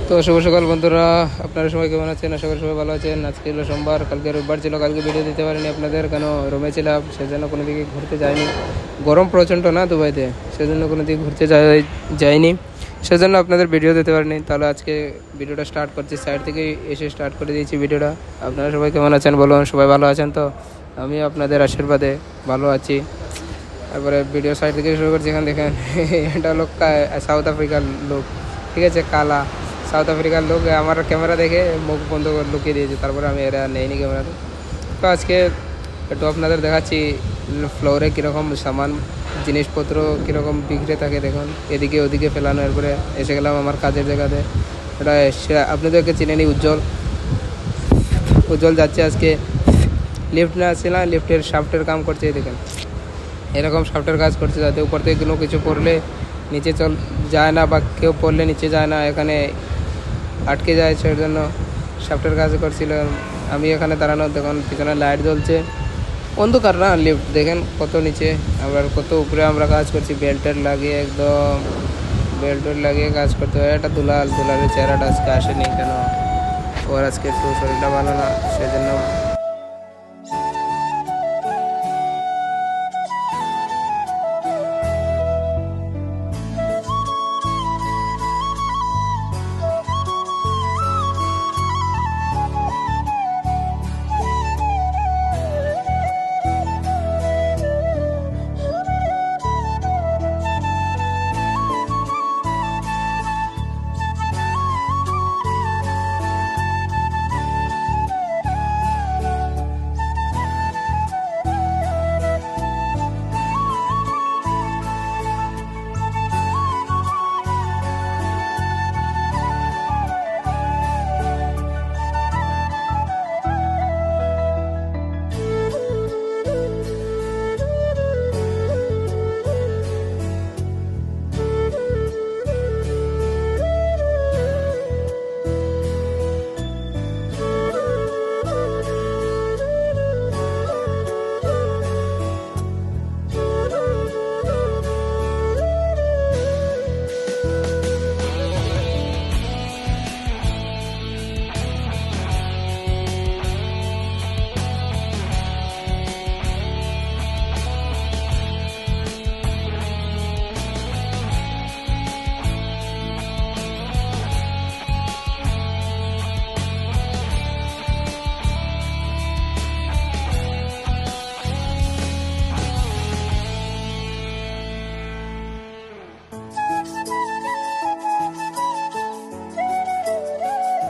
তো শুভ সকাল বন্ধুরা, আপনারা সবাই কেমন আছেন? আশা করি সবাই ভালো আছেন। আজকে হলো সোমবার, কালকে রবিবার ছিল, কালকে ভিডিও দিতে পারিনি আপনাদের, কেন রুমে ছিলাম, সেজন্য কোনো দিকে ঘুরতে যাইনি। গরম প্রচণ্ড না দুবাইতে, সেজন্য কোনো দিকে ঘুরতে যাইনি, সেজন্য আপনাদের ভিডিও দিতে পারিনি। তাহলে আজকে ভিডিওটা স্টার্ট করছি, সাইড থেকে এসে স্টার্ট করে দিয়েছি ভিডিওটা। আপনারা সবাই কেমন আছেন বলুন? সবাই ভালো আছেন তো? আমি আপনাদের আশীর্বাদে ভালো আছি। তারপরে ভিডিও সাইড থেকে শুরু করছি। এখানে দেখেন এটা লোক সাউথ আফ্রিকার লোক, ঠিক আছে, কালা সাউথ আফ্রিকার লোক। আমার ক্যামেরা দেখে মুখ বন্ধ করে লুকিয়ে দিয়েছে, তারপরে আমি এরা নেইনি ক্যামেরাতে। তো আজকে একটু আপনাদের দেখাচ্ছি ফ্লোরে কীরকম সামান জিনিসপত্র কীরকম বিক্রি থাকে দেখুন, এদিকে ওদিকে ফেলানো। এরপরে এসে গেলাম আমার কাজের জায়গাতে। এটা আপনাদেরকে চিনে নি, উজ্জ্বল উজ্জ্বল যাচ্ছে আজকে লিফট না আসছিলাম, লিফটের শাফটের কাম করছে। দেখেন এরকম শাফটের কাজ করছে, যাতে উপর থেকে কোনো কিছু পড়লে নিচে যায় না, বা কেউ পড়লে নিচে যায় না, এখানে আটকে যায়, সেই জন্য শাফটের কাজ করছিল। আমি এখানে দাঁড়ানো, দেখুন পিছনে লাইট জ্বলছে, অন্ধকার না লিফট, দেখেন কত নিচে, আবার কত উপরে আমরা কাজ করছি। বেল্টের লাগিয়ে একদম বেল্টের লাগিয়ে কাজ করতে হয়। এটা দুলালের চেহারাটা আজকে আসেনি, কেন ওর আজকে একটু শরীরটা ভালো না, সেজন্য